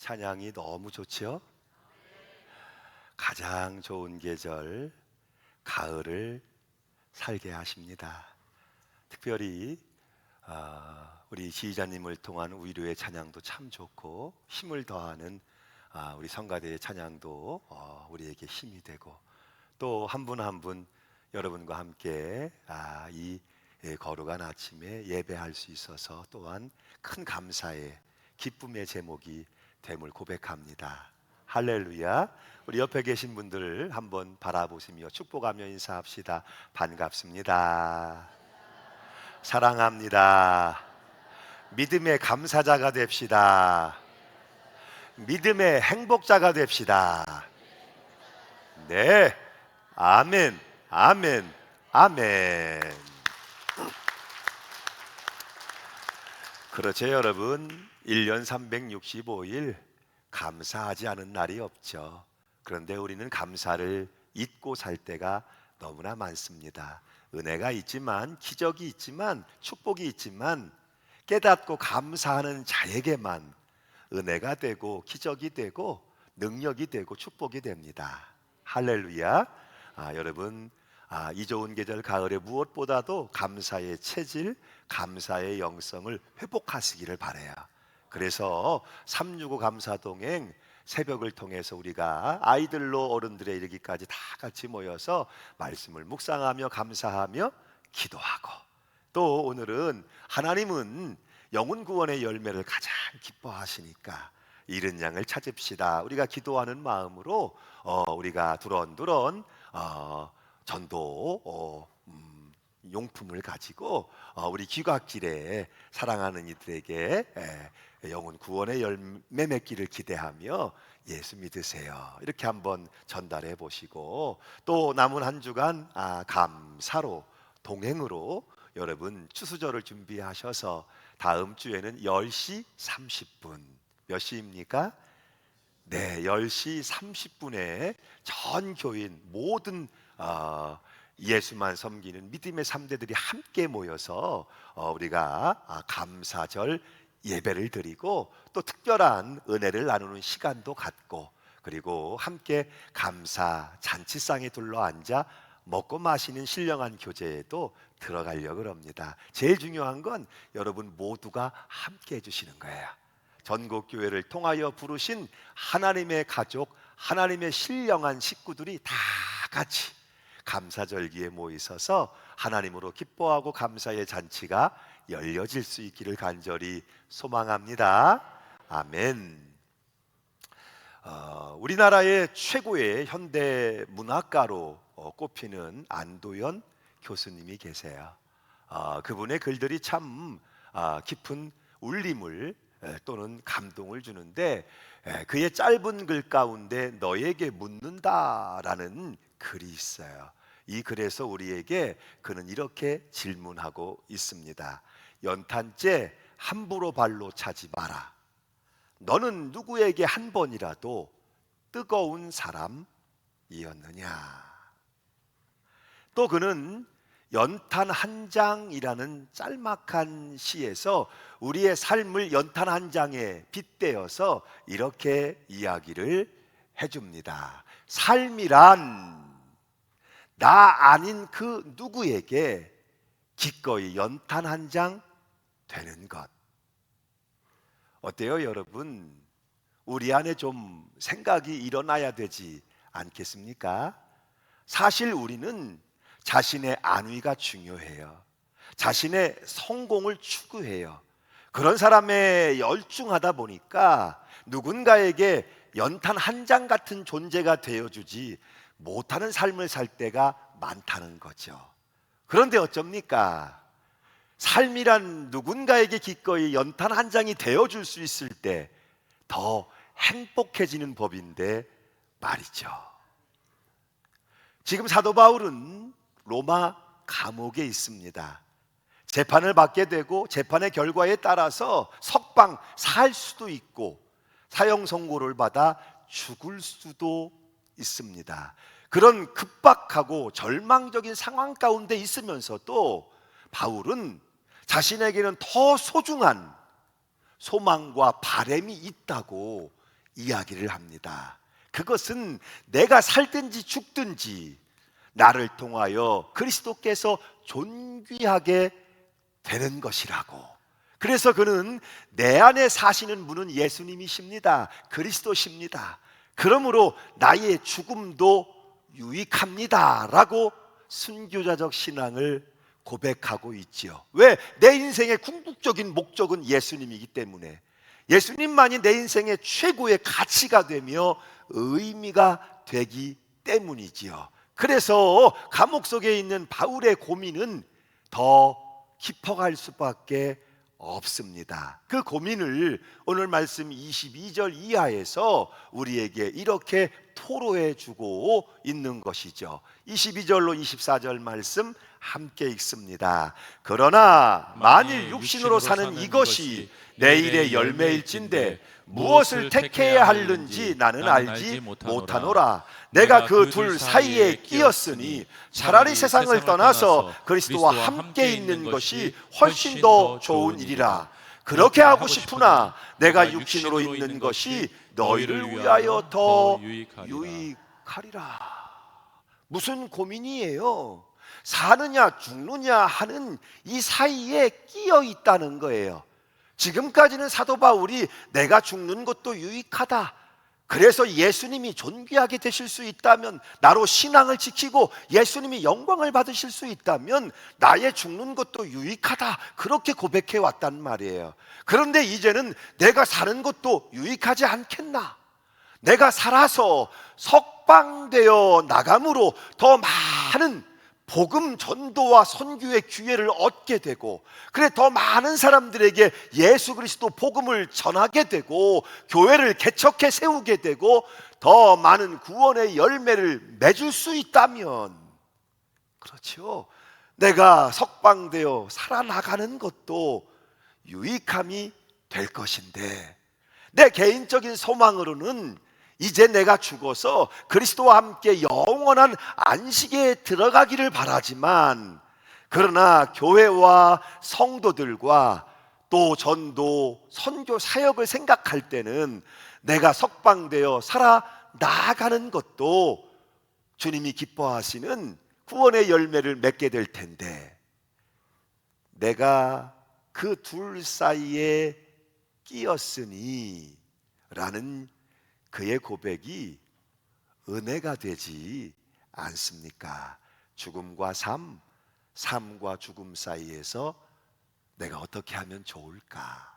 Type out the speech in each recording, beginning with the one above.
찬양이 너무 좋지요? 가장 좋은 계절 가을을 살게 하십니다. 특별히 우리 지휘자님을 통한 위로의 찬양도 참 좋고 힘을 더하는 우리 성가대의 찬양도 우리에게 힘이 되고, 또 한 분 한 분 여러분과 함께 이 거룩한 아침에 예배할 수 있어서 또한 큰 감사의 기쁨의 제목이 됨을 고백합니다. 할렐루야. 우리 옆에 계신 분들 한번 바라보시며 축복하며 인사합시다. 반갑습니다. 사랑합니다. 믿음의 감사자가 됩시다. 믿음의 행복자가 됩시다. 네, 아멘, 아멘, 아멘. 그렇죠, 여러분. 1년 365일 감사하지 않은 날이 없죠. 그런데 우리는 감사를 잊고 살 때가 너무나 많습니다. 은혜가 있지만, 기적이 있지만, 축복이 있지만 깨닫고 감사하는 자에게만 은혜가 되고 기적이 되고 능력이 되고 축복이 됩니다. 할렐루야. 여러분, 이 좋은 계절 가을에 무엇보다도 감사의 체질, 감사의 영성을 회복하시기를 바라요. 그래서 365 감사동행 새벽을 통해서 우리가 아이들로 어른들에 이르기까지 다 같이 모여서 말씀을 묵상하며 감사하며 기도하고, 또 오늘은 하나님은 영혼 구원의 열매를 가장 기뻐하시니까 잃은 양을 찾읍시다. 우리가 기도하는 마음으로 우리가 두런두런 전도 용품을 가지고 우리 귀갓길에 사랑하는 이들에게 영혼 구원의 열매 맺기를 기대하며 예수 믿으세요, 이렇게 한번 전달해 보시고, 또 남은 한 주간 감사로 동행으로 여러분 추수절을 준비하셔서 다음 주에는 10시 30분, 몇 시입니까? 네, 10시 30분에 전 교인 모든 예수만 섬기는 믿음의 3대들이 함께 모여서 우리가 감사절 예배를 드리고, 또 특별한 은혜를 나누는 시간도 갖고, 그리고 함께 감사 잔치상에 둘러앉아 먹고 마시는 신령한 교제에도 들어가려고 합니다. 제일 중요한 건 여러분 모두가 함께 해주시는 거예요. 전국교회를 통하여 부르신 하나님의 가족, 하나님의 신령한 식구들이 다 같이 감사절기에 모이셔서 하나님으로 기뻐하고 감사의 잔치가 열려질 수 있기를 간절히 소망합니다. 아멘. 우리나라의 최고의 현대 문학가로 꼽히는 안도현 교수님이 계세요. 그분의 글들이 참 깊은 울림을 또는 감동을 주는데, 그의 짧은 글 가운데 너에게 묻는다라는 글이 있어요. 이 글에서 우리에게 그는 이렇게 질문하고 있습니다. 연탄재 함부로 발로 차지 마라. 너는 누구에게 한 번이라도 뜨거운 사람이었느냐? 또 그는 연탄 한 장이라는 짤막한 시에서 우리의 삶을 연탄 한 장에 빗대어서 이렇게 이야기를 해줍니다. 삶이란 나 아닌 그 누구에게 기꺼이 연탄 한 장 되는 것. 어때요, 여러분? 우리 안에 좀 생각이 일어나야 되지 않겠습니까? 사실 우리는 자신의 안위가 중요해요. 자신의 성공을 추구해요. 그런 사람에 열중하다 보니까 누군가에게 연탄 한 장 같은 존재가 되어주지 못하는 삶을 살 때가 많다는 거죠. 그런데 어쩝니까? 삶이란 누군가에게 기꺼이 연탄 한 장이 되어줄 수 있을 때 더 행복해지는 법인데 말이죠. 지금 사도 바울은 로마 감옥에 있습니다. 재판을 받게 되고 재판의 결과에 따라서 석방 살 수도 있고 사형 선고를 받아 죽을 수도 있습니다. 그런 급박하고 절망적인 상황 가운데 있으면서도 바울은 자신에게는 더 소중한 소망과 바람이 있다고 이야기를 합니다. 그것은 내가 살든지 죽든지 나를 통하여 그리스도께서 존귀하게 되는 것이라고. 그래서 그는 내 안에 사시는 분은 예수님이십니다. 그리스도십니다. 그러므로 나의 죽음도 유익합니다 라고 순교자적 신앙을 고백하고 있지요. 왜? 내 인생의 궁극적인 목적은 예수님이기 때문에, 예수님만이 내 인생의 최고의 가치가 되며 의미가 되기 때문이지요. 그래서 감옥 속에 있는 바울의 고민은 더 깊어갈 수밖에 없습니다. 그 고민을 오늘 말씀 22절 이하에서 우리에게 이렇게 토로해 주고 있는 것이죠. 22절로 24절 말씀 함께 읽습니다. 그러나 만일 육신으로 사는 이것이 내일의 열매일진데 무엇을 택해야 하는지 나는 알지 못하노라. 내가 그 둘 사이에 끼었으니 차라리 세상을 떠나서 그리스도와 함께 있는 것이 훨씬 더 좋은 일이라. 그렇게 하고 싶으나 내가 육신으로 있는 것이 너희를 위하여 더 유익하리라. 무슨 고민이에요? 사느냐 죽느냐 하는 이 사이에 끼어 있다는 거예요. 지금까지는 사도 바울이 내가 죽는 것도 유익하다, 그래서 예수님이 존귀하게 되실 수 있다면, 나로 신앙을 지키고 예수님이 영광을 받으실 수 있다면 나의 죽는 것도 유익하다, 그렇게 고백해 왔단 말이에요. 그런데 이제는 내가 사는 것도 유익하지 않겠나? 내가 살아서 석방되어 나감으로 더 많은 복음 전도와 선교의 기회를 얻게 되고, 그래 더 많은 사람들에게 예수 그리스도 복음을 전하게 되고, 교회를 개척해 세우게 되고, 더 많은 구원의 열매를 맺을 수 있다면, 그렇죠, 내가 석방되어 살아나가는 것도 유익함이 될 것인데, 내 개인적인 소망으로는 이제 내가 죽어서 그리스도와 함께 영원한 안식에 들어가기를 바라지만, 그러나 교회와 성도들과 또 전도, 선교 사역을 생각할 때는 내가 석방되어 살아나가는 것도 주님이 기뻐하시는 구원의 열매를 맺게 될 텐데, 내가 그 둘 사이에 끼었으니 라는 그의 고백이 은혜가 되지 않습니까? 죽음과 삶, 삶과 죽음 사이에서 내가 어떻게 하면 좋을까?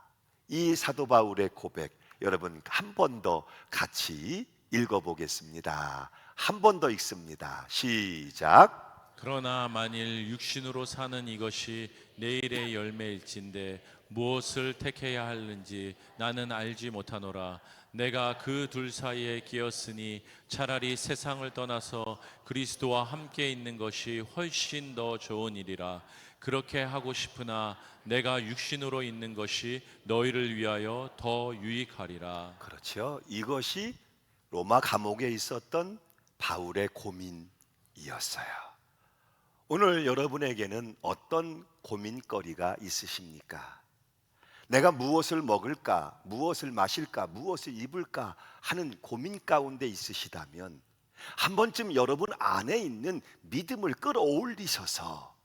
이 사도 바울의 고백, 여러분 한 번 더 같이 읽어보겠습니다. 한 번 더 읽습니다. 시작. 그러나 만일 육신으로 사는 이것이 내일의 열매일진데 무엇을 택해야 하는지 나는 알지 못하노라. 내가 그 둘 사이에 끼었으니 차라리 세상을 떠나서 그리스도와 함께 있는 것이 훨씬 더 좋은 일이라. 그렇게 하고 싶으나 내가 육신으로 있는 것이 너희를 위하여 더 유익하리라. 그렇죠. 이것이 로마 감옥에 있었던 바울의 고민이었어요. 오늘 여러분에게는 어떤 고민거리가 있으십니까? 내가 무엇을 먹을까, 무엇을 마실까, 무엇을 입을까 하는 고민 가운데 있으시다면 한 번쯤 여러분 안에 있는 믿음을 끌어올리셔서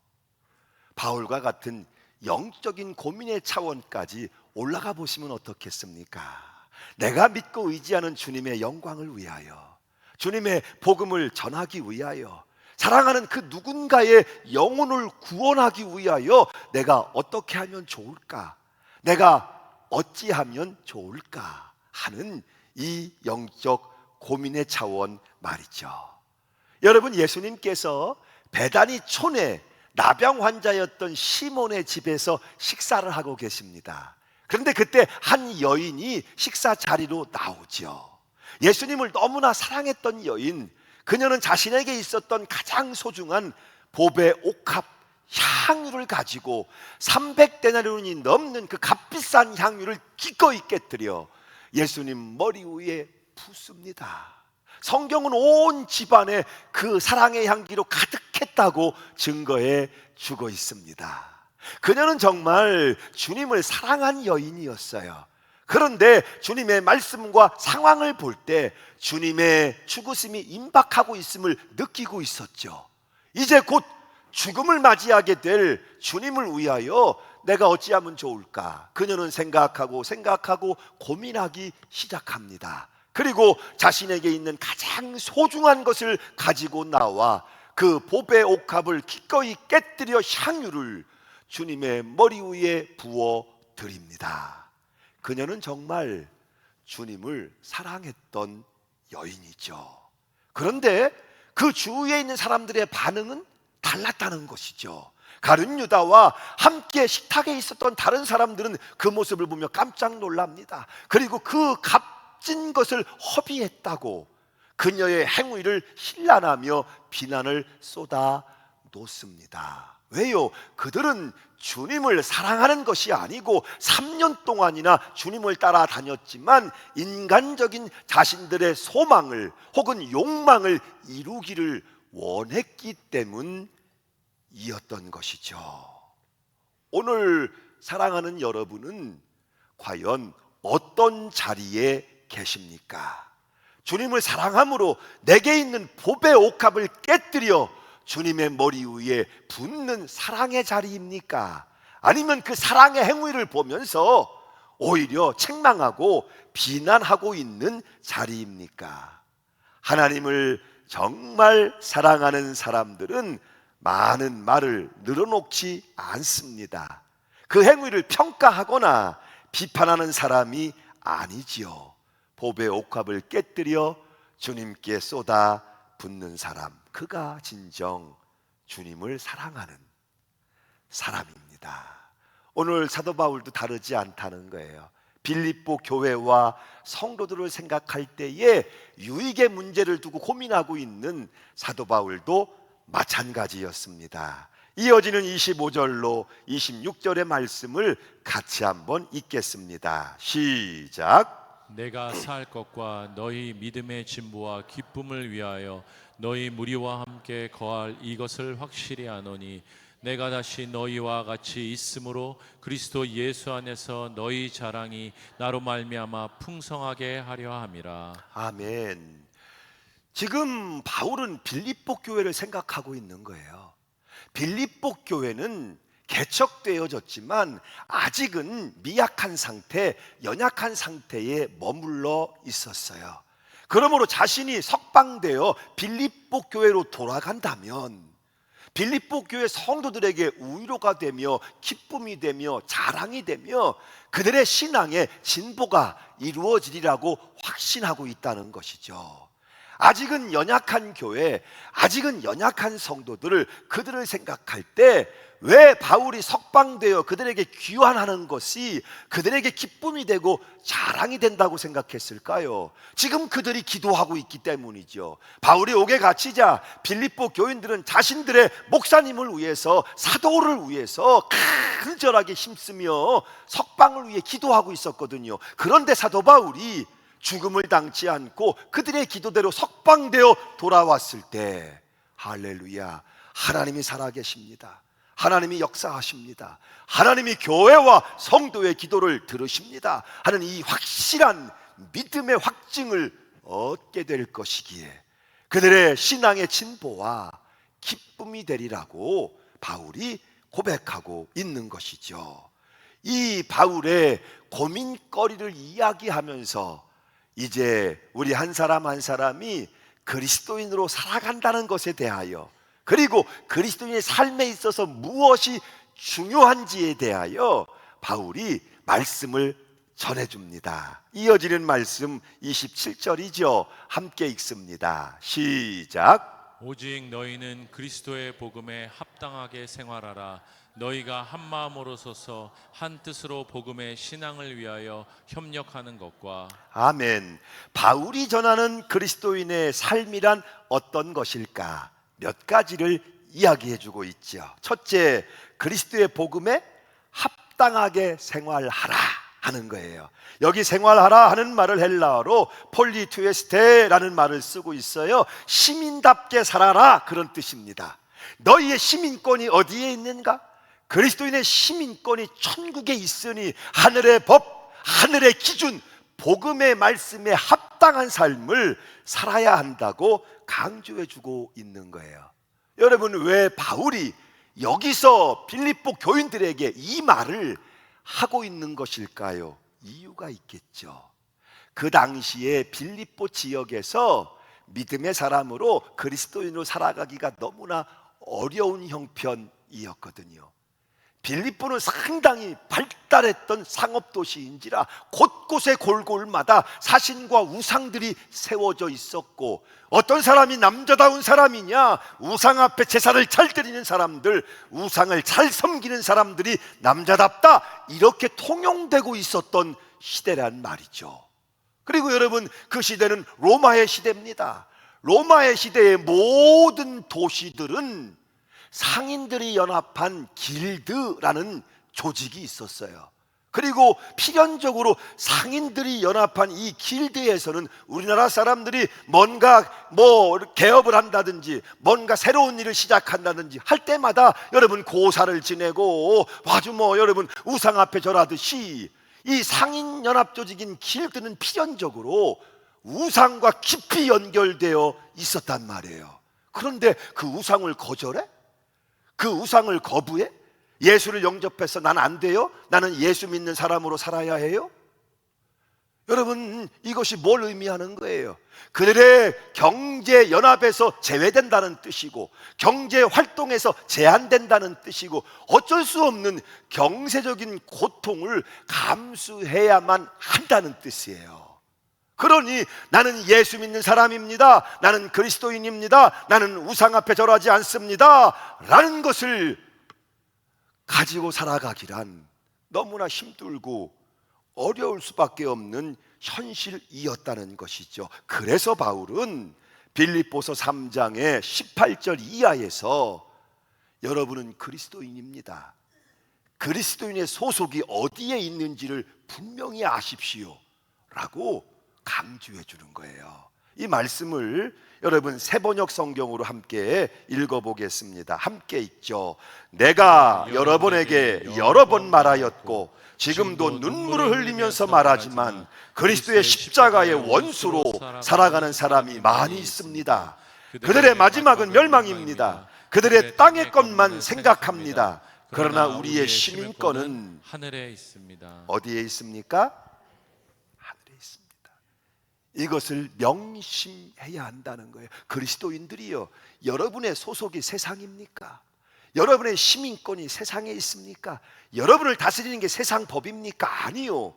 바울과 같은 영적인 고민의 차원까지 올라가 보시면 어떻겠습니까? 내가 믿고 의지하는 주님의 영광을 위하여, 주님의 복음을 전하기 위하여, 사랑하는 그 누군가의 영혼을 구원하기 위하여 내가 어떻게 하면 좋을까? 내가 어찌하면 좋을까? 하는 이 영적 고민의 차원 말이죠. 여러분, 예수님께서 베다니 촌에 나병 환자였던 시몬의 집에서 식사를 하고 계십니다. 그런데 그때 한 여인이 식사 자리로 나오죠. 예수님을 너무나 사랑했던 여인, 그녀는 자신에게 있었던 가장 소중한 보배 옥합 향유를 가지고 300데나리온이 넘는 그 값비싼 향유를 기꺼이 깨뜨려 예수님 머리 위에 붓습니다. 성경은 온 집안에 그 사랑의 향기로 가득했다고 증거해 주고 있습니다. 그녀는 정말 주님을 사랑한 여인이었어요. 그런데 주님의 말씀과 상황을 볼 때 주님의 죽으심이 임박하고 있음을 느끼고 있었죠. 이제 곧 죽음을 맞이하게 될 주님을 위하여 내가 어찌하면 좋을까? 그녀는 생각하고 고민하기 시작합니다. 그리고 자신에게 있는 가장 소중한 것을 가지고 나와 그 보배 옥합을 기꺼이 깨뜨려 향유를 주님의 머리 위에 부어 드립니다. 그녀는 정말 주님을 사랑했던 여인이죠. 그런데 그 주위에 있는 사람들의 반응은 달랐다는 것이죠. 가룟 유다와 함께 식탁에 있었던 다른 사람들은 그 모습을 보며 깜짝 놀랍니다. 그리고 그 값진 것을 허비했다고 그녀의 행위를 힐난하며 비난을 쏟아 놓습니다. 왜요? 그들은 주님을 사랑하는 것이 아니고 3년 동안이나 주님을 따라다녔지만 인간적인 자신들의 소망을 혹은 욕망을 이루기를 원했기 때문이었던 것이죠. 오늘 사랑하는 여러분은 과연 어떤 자리에 계십니까? 주님을 사랑함으로 내게 있는 보배 옥합을 깨뜨려 주님의 머리 위에 붓는 사랑의 자리입니까? 아니면 그 사랑의 행위를 보면서 오히려 책망하고 비난하고 있는 자리입니까? 하나님을 정말 사랑하는 사람들은 많은 말을 늘어놓지 않습니다. 그 행위를 평가하거나 비판하는 사람이 아니지요. 보배 옥합을 깨뜨려 주님께 쏟아 붓는 사람, 그가 진정 주님을 사랑하는 사람입니다. 오늘 사도 바울도 다르지 않다는 거예요. 빌립보 교회와 성도들을 생각할 때에 유익의 문제를 두고 고민하고 있는 사도 바울도 마찬가지였습니다. 이어지는 25절로 26절의 말씀을 같이 한번 읽겠습니다. 시작. 내가 살 것과 너희 믿음의 진보와 기쁨을 위하여 너희 무리와 함께 거할 이것을 확실히 아노니 내가 다시 너희와 같이 있으므로 그리스도 예수 안에서 너희 자랑이 나로 말미암아 풍성하게 하려 함이라. 아멘. 지금 바울은 빌립보 교회를 생각하고 있는 거예요. 빌립보 교회는 개척되어졌지만 아직은 미약한 상태, 연약한 상태에 머물러 있었어요. 그러므로 자신이 석방되어 빌립보 교회로 돌아간다면 빌립보 교회 성도들에게 위로가 되며 기쁨이 되며 자랑이 되며 그들의 신앙의 진보가 이루어지리라고 확신하고 있다는 것이죠. 아직은 연약한 교회, 아직은 연약한 성도들을 그들을 생각할 때 왜 바울이 석방되어 그들에게 귀환하는 것이 그들에게 기쁨이 되고 자랑이 된다고 생각했을까요? 지금 그들이 기도하고 있기 때문이죠. 바울이 옥에 갇히자 빌립보 교인들은 자신들의 목사님을 위해서, 사도를 위해서 간절하게 힘쓰며 석방을 위해 기도하고 있었거든요. 그런데 사도 바울이 죽음을 당치 않고 그들의 기도대로 석방되어 돌아왔을 때 할렐루야, 하나님이 살아계십니다. 하나님이 역사하십니다. 하나님이 교회와 성도의 기도를 들으십니다 하는 이 확실한 믿음의 확증을 얻게 될 것이기에 그들의 신앙의 진보와 기쁨이 되리라고 바울이 고백하고 있는 것이죠. 이 바울의 고민거리를 이야기하면서 이제 우리 한 사람 한 사람이 그리스도인으로 살아간다는 것에 대하여, 그리고 그리스도인의 삶에 있어서 무엇이 중요한지에 대하여 바울이 말씀을 전해줍니다. 이어지는 말씀 27절이죠. 함께 읽습니다. 시작. 오직 너희는 그리스도의 복음에 합당하게 생활하라. 너희가 한 마음으로 서서 한 뜻으로 복음의 신앙을 위하여 협력하는 것과. 아멘. 바울이 전하는 그리스도인의 삶이란 어떤 것일까? 몇 가지를 이야기해주고 있죠. 첫째, 그리스도의 복음에 합당하게 생활하라 하는 거예요. 여기 생활하라 하는 말을 헬라어로 폴리투에스테라는 말을 쓰고 있어요. 시민답게 살아라, 그런 뜻입니다. 너희의 시민권이 어디에 있는가? 그리스도인의 시민권이 천국에 있으니 하늘의 법, 하늘의 기준, 복음의 말씀에 합당한 삶을 살아야 한다고 강조해주고 있는 거예요. 여러분, 왜 바울이 여기서 빌립보 교인들에게 이 말을 하고 있는 것일까요? 이유가 있겠죠. 그 당시에 빌립보 지역에서 믿음의 사람으로 그리스도인으로 살아가기가 너무나 어려운 형편이었거든요. 빌립보는 상당히 발달했던 상업도시인지라 곳곳에 골골마다 사신과 우상들이 세워져 있었고, 어떤 사람이 남자다운 사람이냐, 우상 앞에 제사를 잘 드리는 사람들, 우상을 잘 섬기는 사람들이 남자답다, 이렇게 통용되고 있었던 시대란 말이죠. 그리고 여러분, 그 시대는 로마의 시대입니다. 로마의 시대의 모든 도시들은 상인들이 연합한 길드라는 조직이 있었어요. 그리고 필연적으로 상인들이 연합한 이 길드에서는 우리나라 사람들이 뭔가 개업을 한다든지 뭔가 새로운 일을 시작한다든지 할 때마다 여러분 고사를 지내고 아주 여러분 우상 앞에 절하듯이 이 상인 연합 조직인 길드는 필연적으로 우상과 깊이 연결되어 있었단 말이에요. 그런데 그 우상을 거절해? 그 우상을 거부해? 예수를 영접해서 난 안 돼요? 나는 예수 믿는 사람으로 살아야 해요? 여러분, 이것이 뭘 의미하는 거예요? 그들의 경제 연합에서 제외된다는 뜻이고, 경제 활동에서 제한된다는 뜻이고, 어쩔 수 없는 경제적인 고통을 감수해야만 한다는 뜻이에요. 그러니 나는 예수 믿는 사람입니다, 나는 그리스도인입니다, 나는 우상 앞에 절하지 않습니다 라는 것을 가지고 살아가기란 너무나 힘들고 어려울 수밖에 없는 현실이었다는 것이죠. 그래서 바울은 빌립보서 3장의 18절 이하에서 여러분은 그리스도인입니다, 그리스도인의 소속이 어디에 있는지를 분명히 아십시오 라고 강조해 주는 거예요. 이 말씀을 여러분 새번역 성경으로 함께 읽어보겠습니다. 함께 읽죠. 내가 여러분에게 여러 번 말하였고 지금도 눈물을 흘리면서 말하지만 그리스도의 십자가의 원수로 살아가는 사람이 많이 있습니다. 그들의 마지막은 멸망입니다. 그들의 땅의 것만 생각합니다. 그러나 우리의 시민권은 하늘에 있습니다. 어디에 있습니까? 이것을 명심해야 한다는 거예요. 그리스도인들이요, 여러분의 소속이 세상입니까? 여러분의 시민권이 세상에 있습니까? 여러분을 다스리는 게 세상 법입니까? 아니요.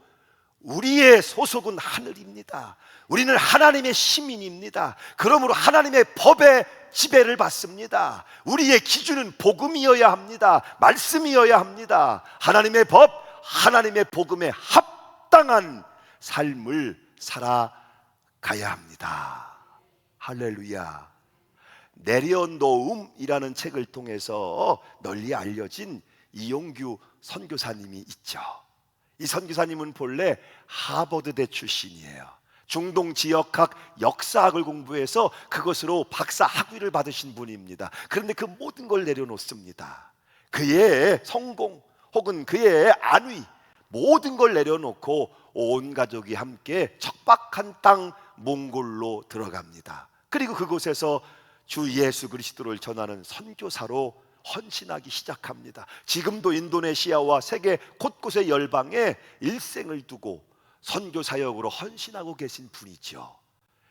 우리의 소속은 하늘입니다. 우리는 하나님의 시민입니다. 그러므로 하나님의 법의 지배를 받습니다. 우리의 기준은 복음이어야 합니다. 말씀이어야 합니다. 하나님의 법, 하나님의 복음에 합당한 삶을 살아가야 합니다. 할렐루야. 내려놓음이라는 책을 통해서 널리 알려진 이용규 선교사님이 있죠. 이 선교사님은 본래 하버드대 출신이에요. 중동 지역학 역사학을 공부해서 그것으로 박사 학위를 받으신 분입니다. 그런데 그 모든 걸 내려놓습니다. 그의 성공 혹은 그의 안위 모든 걸 내려놓고 온 가족이 함께 척박한 땅 몽골로 들어갑니다. 그리고 그곳에서 주 예수 그리스도를 전하는 선교사로 헌신하기 시작합니다. 지금도 인도네시아와 세계 곳곳의 열방에 일생을 두고 선교 사역으로 헌신하고 계신 분이죠.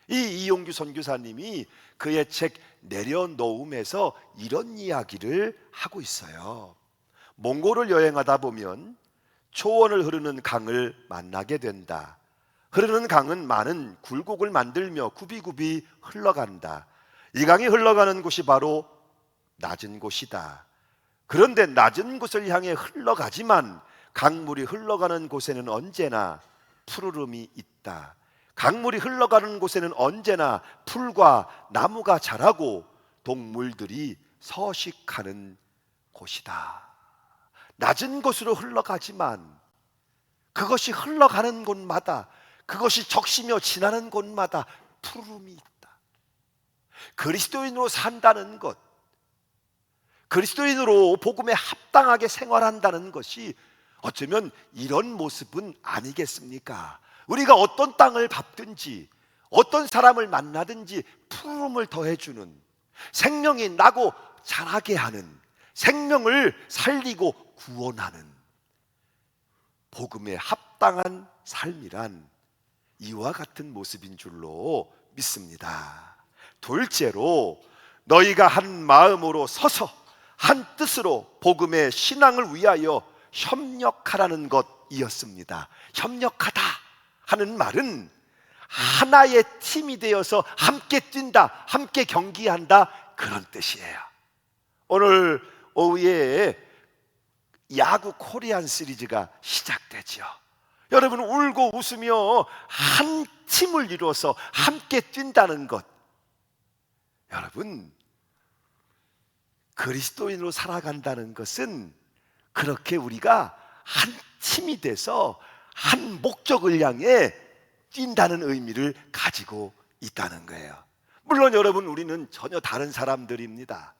이 이용규 선교사님이 그의 책 내려놓음에서 이런 이야기를 하고 있어요. 몽골을 여행하다 보면 초원을 흐르는 강을 만나게 된다. 흐르는 강은 많은 굴곡을 만들며 굽이굽이 흘러간다. 이 강이 흘러가는 곳이 바로 낮은 곳이다. 그런데 낮은 곳을 향해 흘러가지만 강물이 흘러가는 곳에는 언제나 푸르름이 있다. 강물이 흘러가는 곳에는 언제나 풀과 나무가 자라고 동물들이 서식하는 곳이다. 낮은 곳으로 흘러가지만 그것이 흘러가는 곳마다, 그것이 적시며 지나는 곳마다 푸르름이 있다. 그리스도인으로 산다는 것, 그리스도인으로 복음에 합당하게 생활한다는 것이 어쩌면 이런 모습은 아니겠습니까? 우리가 어떤 땅을 밟든지 어떤 사람을 만나든지 푸름을 더해주는, 생명이 나고 자라게 하는, 생명을 살리고 구원하는 복음에 합당한 삶이란 이와 같은 모습인 줄로 믿습니다. 둘째로, 너희가 한 마음으로 서서 한 뜻으로 복음의 신앙을 위하여 협력하라는 것이었습니다. 협력하다 하는 말은 하나의 팀이 되어서 함께 뛴다, 함께 경기한다, 그런 뜻이에요. 오늘 오후에 야구 코리안 시리즈가 시작되죠. 여러분, 울고 웃으며 한 팀을 이루어서 함께 뛴다는 것, 여러분, 그리스도인으로 살아간다는 것은 그렇게 우리가 한 팀이 돼서 한 목적을 향해 뛴다는 의미를 가지고 있다는 거예요. 물론 여러분, 우리는 전혀 다른 사람들입니다.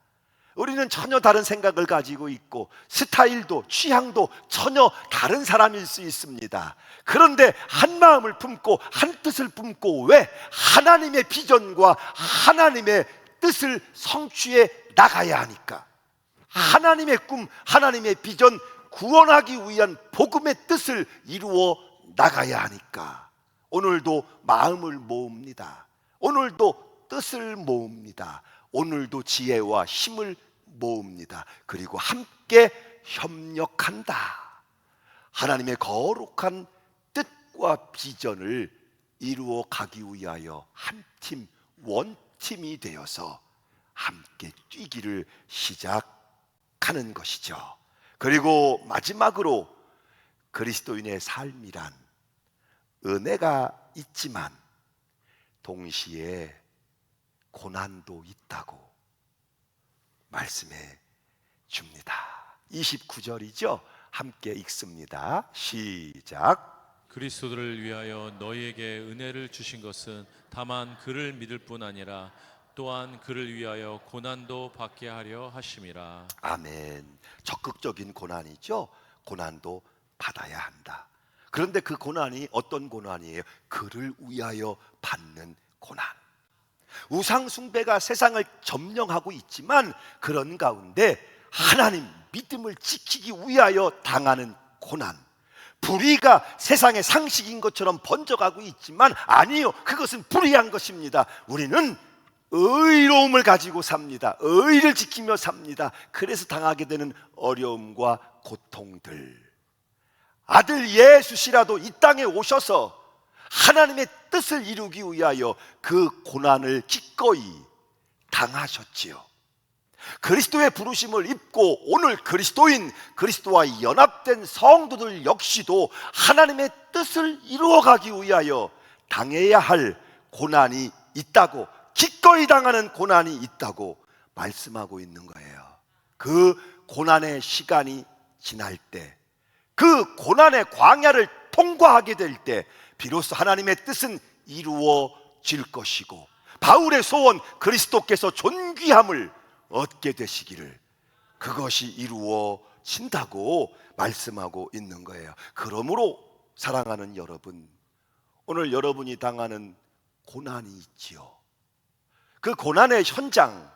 우리는 전혀 다른 생각을 가지고 있고 스타일도 취향도 전혀 다른 사람일 수 있습니다. 그런데 한 마음을 품고 한 뜻을 품고, 왜? 하나님의 비전과 하나님의 뜻을 성취해 나가야 하니까. 하나님의 꿈, 하나님의 비전, 구원하기 위한 복음의 뜻을 이루어 나가야 하니까 오늘도 마음을 모읍니다. 오늘도 뜻을 모읍니다. 오늘도 지혜와 힘을 모읍니다. 그리고 함께 협력한다. 하나님의 거룩한 뜻과 비전을 이루어 가기 위하여 한 팀, 원팀이 되어서 함께 뛰기를 시작하는 것이죠. 그리고 마지막으로, 그리스도인의 삶이란 은혜가 있지만 동시에 고난도 있다고 말씀해 줍니다. 29절이죠. 함께 읽습니다. 시작. 그리스도를 위하여 너희에게 은혜를 주신 것은 다만 그를 믿을 뿐 아니라 또한 그를 위하여 고난도 받게 하려 하심이라. 아멘. 적극적인 고난이죠. 고난도 받아야 한다. 그런데 그 고난이 어떤 고난이에요? 그를 위하여 받는 고난. 우상 숭배가 세상을 점령하고 있지만 그런 가운데 하나님 믿음을 지키기 위하여 당하는 고난. 불의가 세상의 상식인 것처럼 번져가고 있지만 아니요, 그것은 불의한 것입니다. 우리는 의로움을 가지고 삽니다. 의를 지키며 삽니다. 그래서 당하게 되는 어려움과 고통들. 아들 예수시라도 이 땅에 오셔서 하나님의 뜻을 이루기 위하여 그 고난을 기꺼이 당하셨지요. 그리스도의 부르심을 입고 오늘 그리스도인, 그리스도와 연합된 성도들 역시도 하나님의 뜻을 이루어가기 위하여 당해야 할 고난이 있다고, 기꺼이 당하는 고난이 있다고 말씀하고 있는 거예요. 그 고난의 시간이 지날 때, 그 고난의 광야를 통과하게 될 때 비로소 하나님의 뜻은 이루어질 것이고 바울의 소원, 그리스도께서 존귀함을 얻게 되시기를, 그것이 이루어진다고 말씀하고 있는 거예요. 그러므로 사랑하는 여러분, 오늘 여러분이 당하는 고난이 있지요. 그 고난의 현장,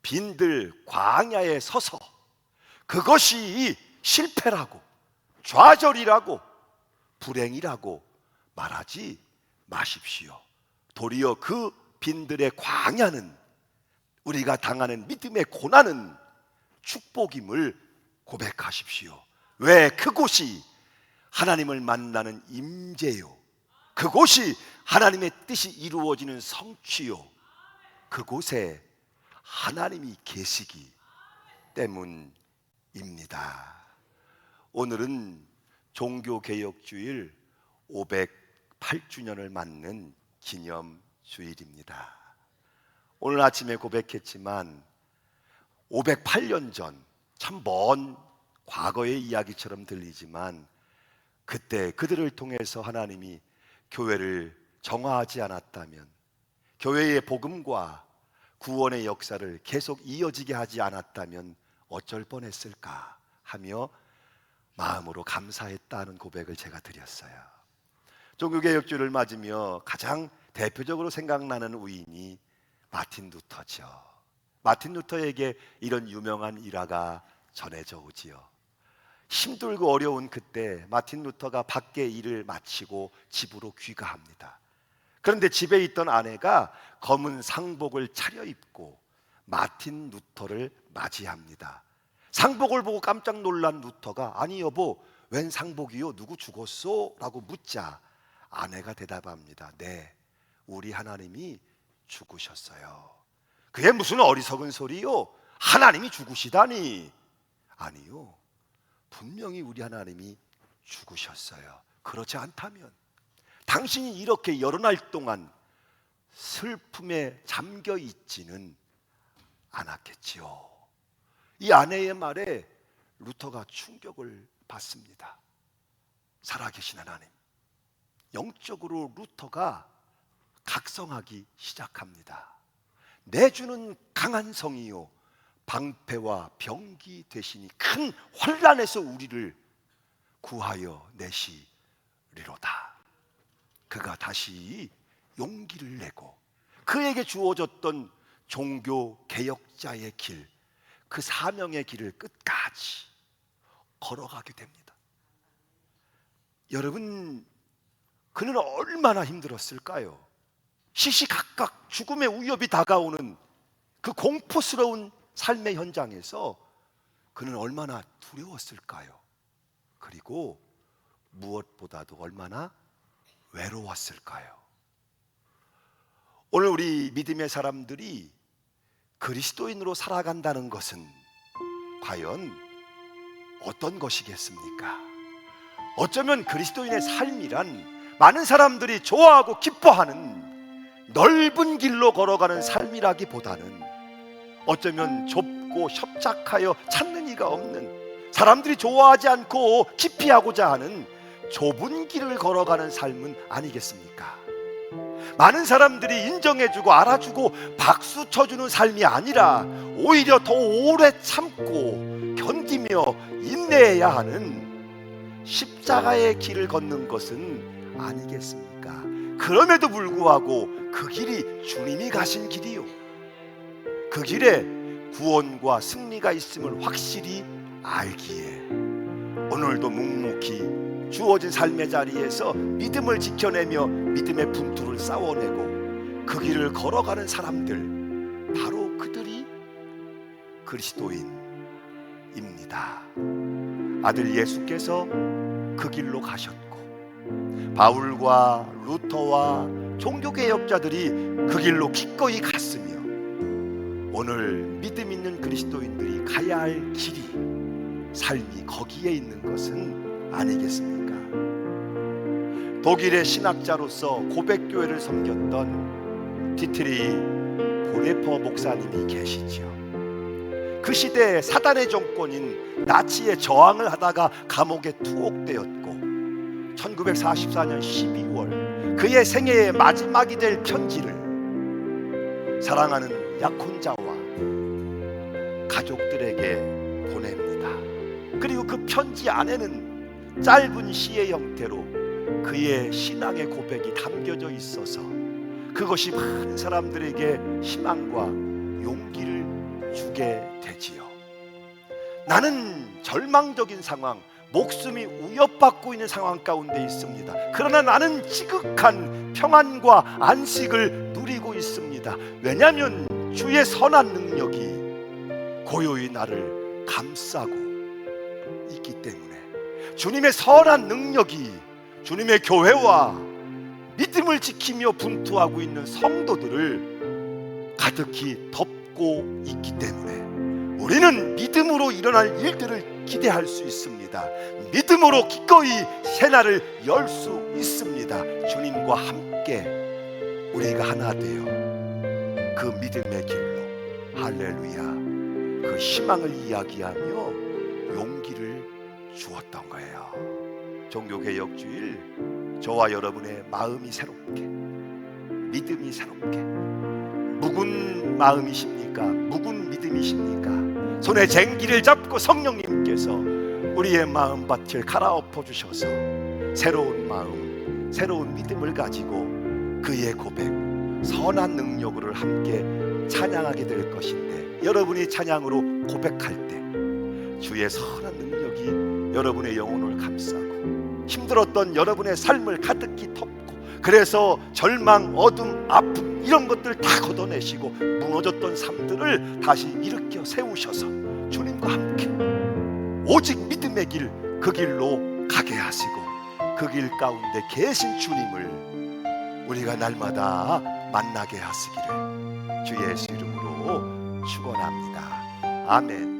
빈들 광야에 서서 그것이 실패라고, 좌절이라고, 불행이라고 말하지 마십시오. 도리어 그 빈들의 광야는, 우리가 당하는 믿음의 고난은 축복임을 고백하십시오. 왜? 그곳이 하나님을 만나는 임재요, 그곳이 하나님의 뜻이 이루어지는 성취요, 그곳에 하나님이 계시기 때문입니다. 오늘은 종교개혁주일 508주년을 맞는 기념주일입니다. 오늘 아침에 고백했지만 508년 전, 참 먼 과거의 이야기처럼 들리지만 그때 그들을 통해서 하나님이 교회를 정화하지 않았다면, 교회의 복음과 구원의 역사를 계속 이어지게 하지 않았다면 어쩔 뻔했을까 하며 마음으로 감사했다는 고백을 제가 드렸어요. 종교개혁주를 맞으며 가장 대표적으로 생각나는 우인이 마틴 루터죠. 마틴 루터에게 이런 유명한 일화가 전해져 오지요. 힘들고 어려운 그때 마틴 루터가 밖에 일을 마치고 집으로 귀가합니다. 그런데 집에 있던 아내가 검은 상복을 차려입고 마틴 루터를 맞이합니다. 상복을 보고 깜짝 놀란 루터가 아니 여보 웬 상복이요? 누구 죽었소? 라고 묻자 아내가 대답합니다. 네, 우리 하나님이 죽으셨어요. 그게 무슨 어리석은 소리요? 하나님이 죽으시다니. 아니요, 분명히 우리 하나님이 죽으셨어요. 그렇지 않다면 당신이 이렇게 여러 날 동안 슬픔에 잠겨 있지는 않았겠지요. 이 아내의 말에 루터가 충격을 받습니다. 살아계신 하나님, 영적으로 루터가 각성하기 시작합니다. 내 주는 강한 성이요 방패와 병기 되시니 큰 환난에서 우리를 구하여 내시리로다. 그가 다시 용기를 내고 그에게 주어졌던 종교 개혁자의 길, 그 사명의 길을 끝까지 걸어가게 됩니다. 여러분, 그는 얼마나 힘들었을까요? 시시각각 죽음의 위협이 다가오는 그 공포스러운 삶의 현장에서 그는 얼마나 두려웠을까요? 그리고 무엇보다도 얼마나 외로웠을까요? 오늘 우리 믿음의 사람들이 그리스도인으로 살아간다는 것은 과연 어떤 것이겠습니까? 어쩌면 그리스도인의 삶이란 많은 사람들이 좋아하고 기뻐하는 넓은 길로 걸어가는 삶이라기보다는 어쩌면 좁고 협착하여 찾는 이가 없는, 사람들이 좋아하지 않고 기피하고자 하는 좁은 길을 걸어가는 삶은 아니겠습니까? 많은 사람들이 인정해주고 알아주고 박수 쳐주는 삶이 아니라 오히려 더 오래 참고 견디며 인내해야 하는 십자가의 길을 걷는 것은 아니겠습니까? 그럼에도 불구하고 그 길이 주님이 가신 길이요, 그 길에 구원과 승리가 있음을 확실히 알기에 오늘도 묵묵히 주어진 삶의 자리에서 믿음을 지켜내며 믿음의 분투를 싸워내고 그 길을 걸어가는 사람들, 바로 그들이 그리스도인입니다. 아들 예수께서 그 길로 가셨고 바울과 루터와 종교개혁자들이 그 길로 기꺼이 갔으며 오늘 믿음 있는 그리스도인들이 가야 할 길이, 삶이 거기에 있는 것은 아니겠습니까? 독일의 신학자로서 고백교회를 섬겼던 디트리 보네퍼 목사님이 계시지요. 그 시대에 사단의 정권인 나치에 저항을 하다가 감옥에 투옥되었고 1944년 12월 그의 생애의 마지막이 될 편지를 사랑하는 약혼자와 가족들에게 보냅니다. 그리고 그 편지 안에는 짧은 시의 형태로 그의 신앙의 고백이 담겨져 있어서 그것이 많은 사람들에게 희망과 용기를 주게 되지요. 나는 절망적인 상황, 목숨이 위협받고 있는 상황 가운데 있습니다. 그러나 나는 지극한 평안과 안식을 누리고 있습니다. 왜냐하면 주의 선한 능력이 고요히 나를 감싸고 있기 때문에, 주님의 선한 능력이 주님의 교회와 믿음을 지키며 분투하고 있는 성도들을 가득히 덮고 있기 때문에 우리는 믿음으로 일어날 일들을 기대할 수 있습니다. 믿음으로 기꺼이 새날을 열 수 있습니다. 주님과 함께 우리가 하나 되어 그 믿음의 길로, 할렐루야, 그 희망을 이야기하며 용기를 주었던 거예요. 종교개혁주일, 저와 여러분의 마음이 새롭게, 믿음이 새롭게, 묵은 마음이십니까? 묵은 믿음이십니까? 손에 쟁기를 잡고 성령님께서 우리의 마음밭을 갈아엎어 주셔서 새로운 마음, 새로운 믿음을 가지고 그의 고백, 선한 능력으로 함께 찬양하게 될 것인데, 여러분이 찬양으로 고백할 때 주의 선한 능력이 여러분의 영혼을 감싸고 힘들었던 여러분의 삶을 가득히 덮고, 그래서 절망, 어둠, 아픔 이런 것들 다 걷어내시고 무너졌던 삶들을 다시 일으켜 세우셔서 주님과 함께 오직 믿음의 길, 그 길로 가게 하시고 그 길 가운데 계신 주님을 우리가 날마다 만나게 하시기를 주 예수 이름으로 축원합니다. 아멘.